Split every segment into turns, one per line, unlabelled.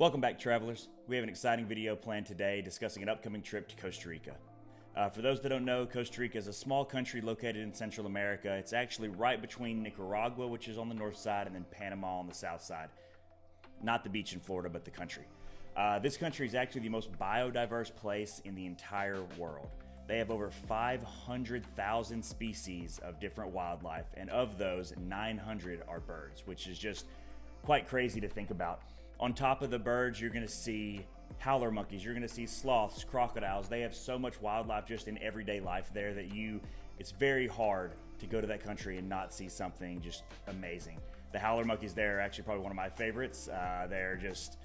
Welcome back, travelers. We have an exciting video planned today discussing an upcoming trip to Costa Rica. For those that don't know, Costa Rica is a small country located in Central America. It's actually right between Nicaragua, which is on the north side, and then Panama on the south side. Not the beach in Florida, but the country. This country is actually the most biodiverse place in the entire world. They have over 500,000 species of different wildlife, and of those, 900 are birds, which is just quite crazy to think about. On top of the birds, you're going to see howler monkeys, you're going to see sloths, crocodiles. They have so much wildlife just in everyday life there that it's very hard to go to that country and not see something just amazing. The howler monkeys there are actually probably one of my favorites. They're just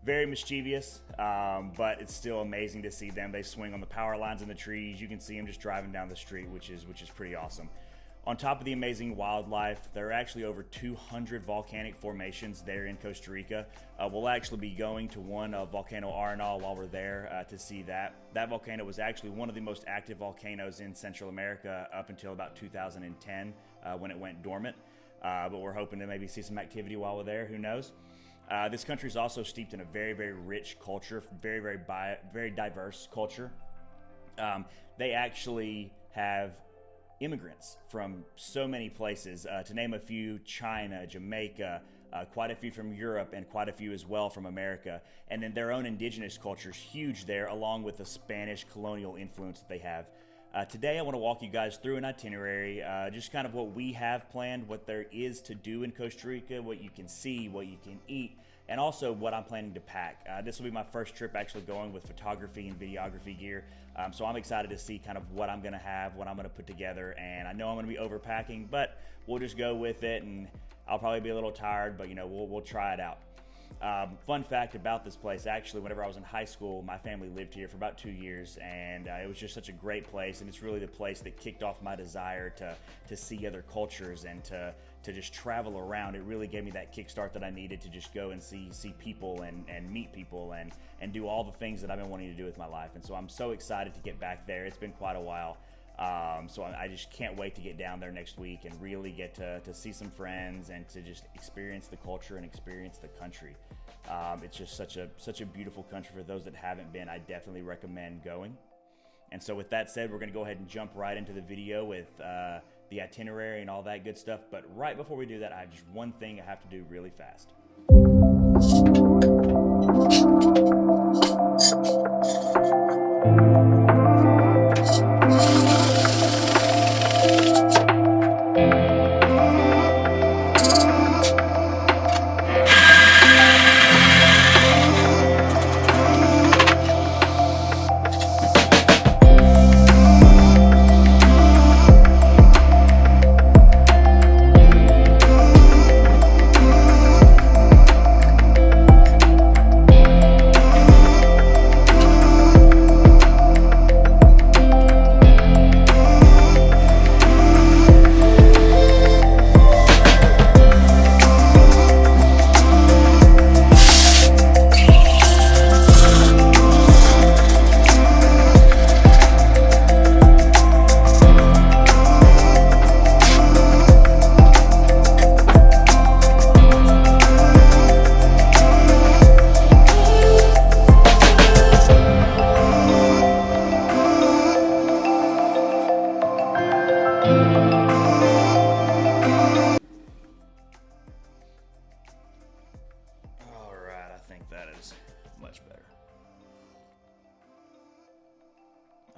very mischievous, but it's still amazing to see them. They swing on the power lines in the trees. You can see them just driving down the street, which is pretty awesome. On top of the amazing wildlife, there are actually over 200 volcanic formations there in Costa Rica. We'll actually be going to one of Volcano Arenal while we're there to see that. That volcano was actually one of the most active volcanoes in Central America up until about 2010 when it went dormant. But we're hoping to maybe see some activity while we're there, who knows. This country is also steeped in a very, very rich culture, very diverse culture. They actually have immigrants from so many places, to name a few: China, Jamaica, quite a few from Europe, and quite a few as well from America. And then their own indigenous culture is huge there, along with the Spanish colonial influence that they have. Today I want to walk you guys through an itinerary, just kind of what we have planned, what there is to do in Costa Rica, what you can see, what you can eat, and also what I'm planning to pack. This will be my first trip actually going with photography and videography gear, so I'm excited to see kind of what I'm going to have, what I'm going to put together, and I know I'm going to be overpacking, but we'll just go with it, and I'll probably be a little tired, but we'll try it out. Fun fact about this place: actually, whenever I was in high school, my family lived here for about 2 years, and it was just such a great place. And it's really the place that kicked off my desire to see other cultures and to just travel around. It really gave me that kickstart that I needed to just go and see people and meet people and do all the things that I've been wanting to do with my life. And so I'm so excited to get back there. It's been quite a while. So I just can't wait to get down there next week and really get to see some friends and to just experience the culture and experience the country. It's just such a beautiful country. For those that haven't been, I definitely recommend going. And so with that said, we're going to go ahead and jump right into the video with the itinerary and all that good stuff. But right before we do that, I have just one thing I have to do really fast.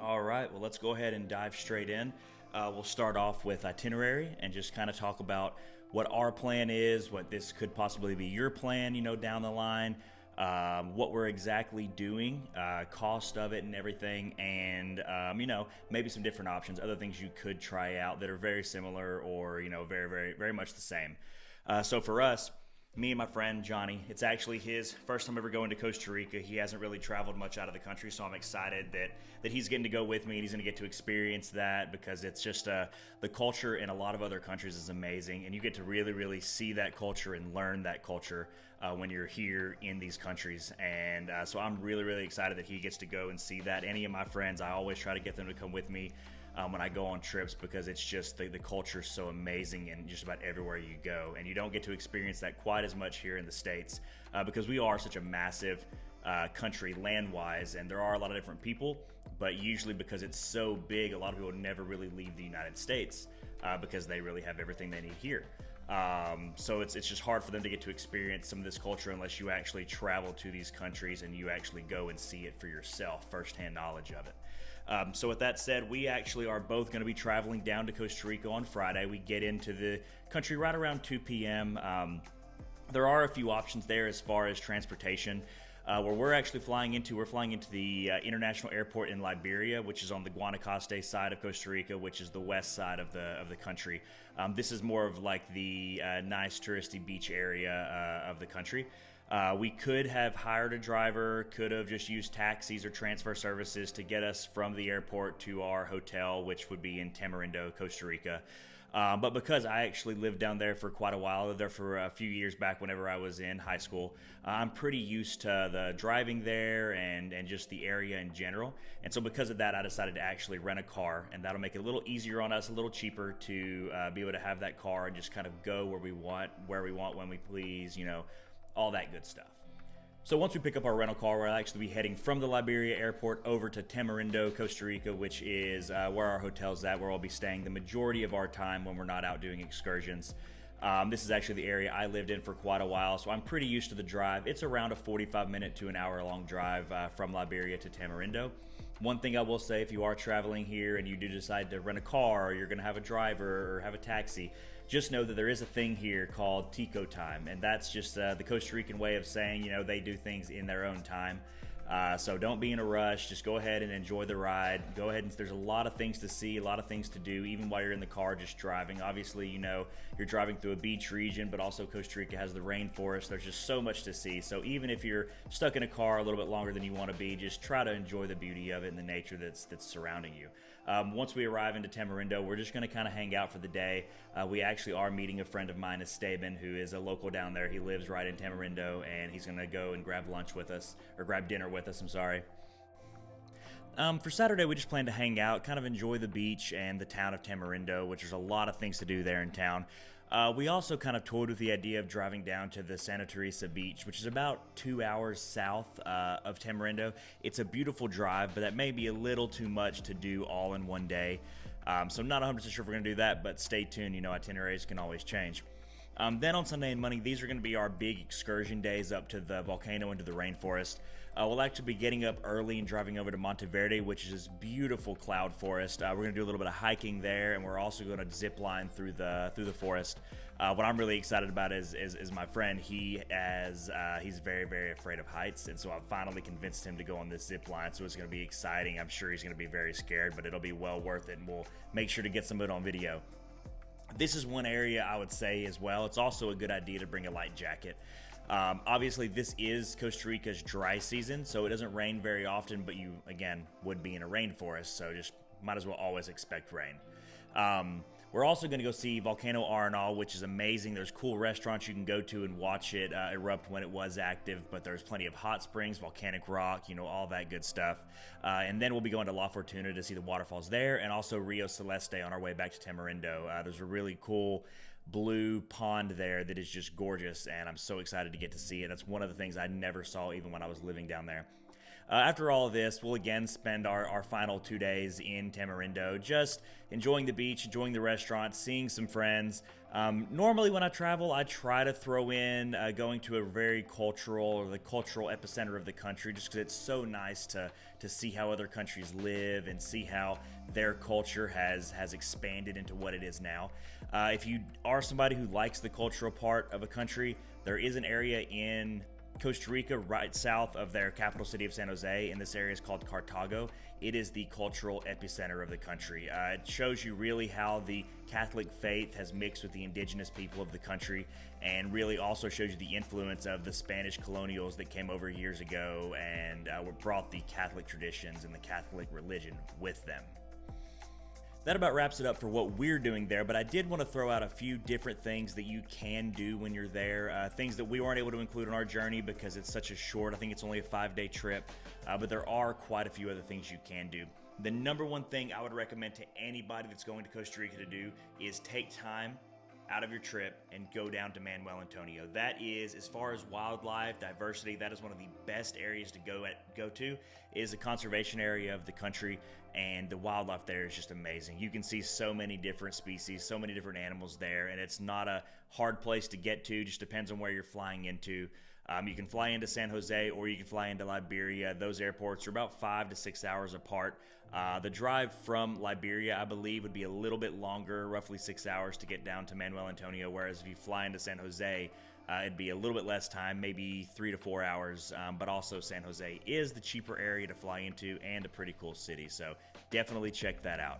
Alright, well, let's go ahead and dive straight in. We'll start off with itinerary and just kind of talk about what our plan is, what this could possibly be your plan, down the line, what we're exactly doing, cost of it and everything, and, maybe some different options, other things you could try out that are very similar or, very, very, very much the same. So for us, me and my friend Johnny, it's actually his first time ever going to Costa Rica. He hasn't really traveled much out of the country, so I'm excited that he's getting to go with me and he's going to get to experience that, because it's just the culture in a lot of other countries is amazing, and you get to really, really see that culture and learn that culture when you're here in these countries. And so I'm really, really excited that he gets to go and see that. Any of my friends, I always try to get them to come with me. when I go on trips, because it's just the culture is so amazing in just about everywhere you go, and you don't get to experience that quite as much here in the States because we are such a massive country land-wise, and there are a lot of different people, but usually because it's so big, a lot of people never really leave the United States because they really have everything they need here. So it's just hard for them to get to experience some of this culture unless you actually travel to these countries and you actually go and see it for yourself, firsthand knowledge of it. So with that said, we actually are both going to be traveling down to Costa Rica on Friday. We get into the country right around 2 p.m. There are a few options there as far as transportation. Where we're actually flying into, the international airport in Liberia, which is on the Guanacaste side of Costa Rica, which is the west side of the country. This is more of like the nice touristy beach area of the country. We could have hired a driver, could have just used taxis or transfer services to get us from the airport to our hotel, which would be in Tamarindo, Costa Rica. But because I actually lived down there for quite a while, I lived there for a few years back whenever I was in high school, I'm pretty used to the driving there and just the area in general. And so because of that, I decided to actually rent a car, and that'll make it a little easier on us, a little cheaper to be able to have that car and just kind of go where we want, when we please, all that good stuff. So once we pick up our rental car, we'll actually be heading from the Liberia airport over to Tamarindo, Costa Rica, which is where our hotel's at, where I'll be staying the majority of our time when we're not out doing excursions. This is actually the area I lived in for quite a while, so I'm pretty used to the drive. It's around a 45-minute to an hour-long drive from Liberia to Tamarindo. One thing I will say, if you are traveling here and you do decide to rent a car, or you're going to have a driver or have a taxi, just know that there is a thing here called Tico time, and that's just the Costa Rican way of saying, they do things in their own time. So don't be in a rush. Just go ahead and enjoy the ride. Go ahead, and there's a lot of things to see, a lot of things to do, even while you're in the car just driving. Obviously, you're driving through a beach region, but also Costa Rica has the rainforest. There's just so much to see. So even if you're stuck in a car a little bit longer than you want to be, just try to enjoy the beauty of it and the nature that's surrounding you. Once we arrive into Tamarindo, we're just going to kind of hang out for the day. We actually are meeting a friend of mine, Esteban, who is a local down there. He lives right in Tamarindo, and he's going to go and grab lunch with us, or grab dinner with us, I'm sorry. For Saturday, we just plan to hang out, kind of enjoy the beach and the town of Tamarindo, which there's a lot of things to do there in town. We also kind of toyed with the idea of driving down to the Santa Teresa beach, which is about 2 hours south of Tamarindo. It's a beautiful drive, but that may be a little too much to do all in one day. So I'm not 100% sure if we're going to do that, but stay tuned. Itineraries can always change. Then on Sunday and Monday, these are going to be our big excursion days up to the volcano into the rainforest. We'll actually be getting up early and driving over to Monteverde, which is this beautiful cloud forest. We're going to do a little bit of hiking there, and we're also going to zip line through the forest. What I'm really excited about is my friend. He's very, very afraid of heights, and so I've finally convinced him to go on this zip line. So it's going to be exciting. I'm sure he's going to be very scared, but it'll be well worth it, and we'll make sure to get some of it on video. This is one area I would say as well. It's also a good idea to bring a light jacket. Obviously, this is Costa Rica's dry season, so it doesn't rain very often, but you, again, would be in a rainforest, so just might as well always expect rain. We're also going to go see Volcano Arenal, which is amazing. There's cool restaurants you can go to and watch it erupt when it was active, but there's plenty of hot springs, volcanic rock, all that good stuff. And then we'll be going to La Fortuna to see the waterfalls there, and also Rio Celeste on our way back to Tamarindo. There's a really cool blue pond there that is just gorgeous, and I'm so excited to get to see it. That's one of the things I never saw even when I was living down there. After all of this, we'll again spend our final 2 days in Tamarindo, just enjoying the beach, enjoying the restaurant, seeing some friends. Normally when I travel, I try to throw in going to a very cultural, or the cultural epicenter of the country, just because it's so nice to see how other countries live and see how their culture has expanded into what it is now. If you are somebody who likes the cultural part of a country, there is an area in Costa Rica right south of their capital city of San Jose, and this area is called Cartago. It is the cultural epicenter of the country. It shows you really how the Catholic faith has mixed with the indigenous people of the country, and really also shows you the influence of the Spanish colonials that came over years ago and brought the Catholic traditions and the Catholic religion with them. That about wraps it up for what we're doing there, but I did want to throw out a few different things that you can do when you're there, things that we weren't able to include on our journey because it's such a short, I think it's only a 5-day trip, but there are quite a few other things you can do. The number one thing I would recommend to anybody that's going to Costa Rica to do is take time out of your trip and go down to Manuel Antonio. That is, as far as wildlife diversity, that is one of the best areas to go to. It is a conservation area of the country, and the wildlife there is just amazing. You can see so many different species, so many different animals there, and it's not a hard place to get to. Just depends on where you're flying into. You can fly into San Jose or you can fly into Liberia. Those airports are about 5 to 6 hours apart. The drive from Liberia, I believe, would be a little bit longer, roughly 6 hours to get down to Manuel Antonio, whereas if you fly into San Jose, it'd be a little bit less time, maybe 3 to 4 hours, but also San Jose is the cheaper area to fly into and a pretty cool city, so definitely check that out.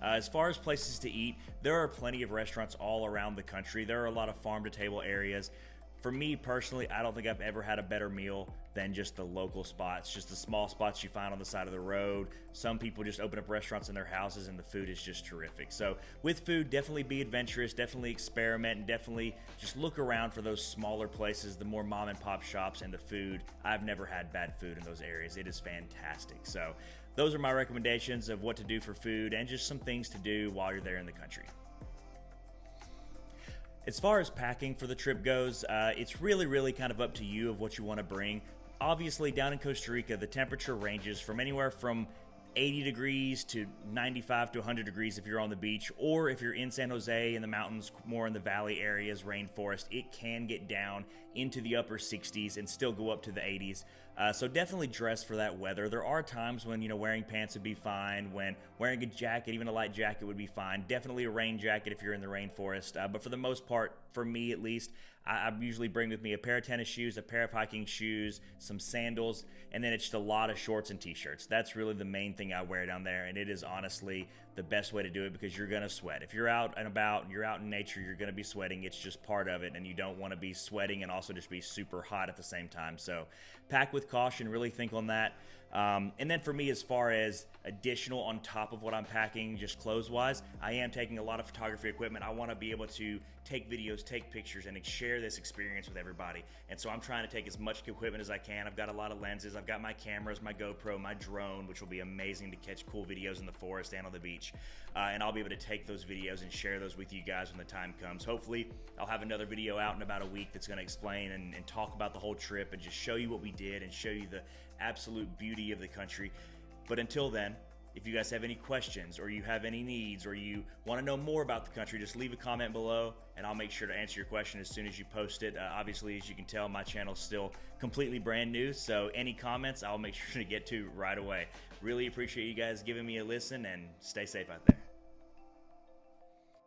As far as places to eat, there are plenty of restaurants all around the country. There are a lot of farm-to-table areas. For me personally, I don't think I've ever had a better meal than just the local spots, just the small spots you find on the side of the road. Some people just open up restaurants in their houses and the food is just terrific. So with food, definitely be adventurous, definitely experiment, and definitely just look around for those smaller places, the more mom and pop shops, and the food. I've never had bad food in those areas. It is fantastic. So those are my recommendations of what to do for food and just some things to do while you're there in the country. As far as packing for the trip goes, it's really kind of up to you of what you want to bring. Obviously, down in Costa Rica, the temperature ranges from anywhere from 80 degrees to 95 to 100 degrees if you're on the beach, or if you're in San Jose in the mountains, more in the valley areas, rainforest, it can get down into the upper 60s and still go up to the 80s. So definitely dress for that weather. There are times when, wearing pants would be fine, when wearing a jacket, even a light jacket would be fine. Definitely a rain jacket if you're in the rainforest. But for the most part, for me at least, I usually bring with me a pair of tennis shoes, a pair of hiking shoes, some sandals, and then it's just a lot of shorts and t-shirts. That's really the main thing I wear down there, and it is honestly the best way to do it because you're going to sweat. If you're out and about and you're out in nature, you're going to be sweating. It's just part of it, and you don't want to be sweating and also just be super hot at the same time. So pack with caution, really think on that. And then for me, as far as additional on top of what I'm packing, just clothes-wise, I am taking a lot of photography equipment. I want to be able to take videos, take pictures, and share this experience with everybody. And so I'm trying to take as much equipment as I can. I've got a lot of lenses. I've got my cameras, my GoPro, my drone, which will be amazing to catch cool videos in the forest and on the beach. And I'll be able to take those videos and share those with you guys when the time comes. Hopefully, I'll have another video out in about a week that's going to explain and talk about the whole trip and just show you what we did and show you the absolute beauty of the country. But until then, if you guys have any questions or you have any needs or you want to know more about the country, just leave a comment below and I'll make sure to answer your question as soon as you post it. Obviously, as you can tell, my channel's still completely brand new, so any comments I'll make sure to get to right away. Really appreciate you guys giving me a listen and stay safe out there.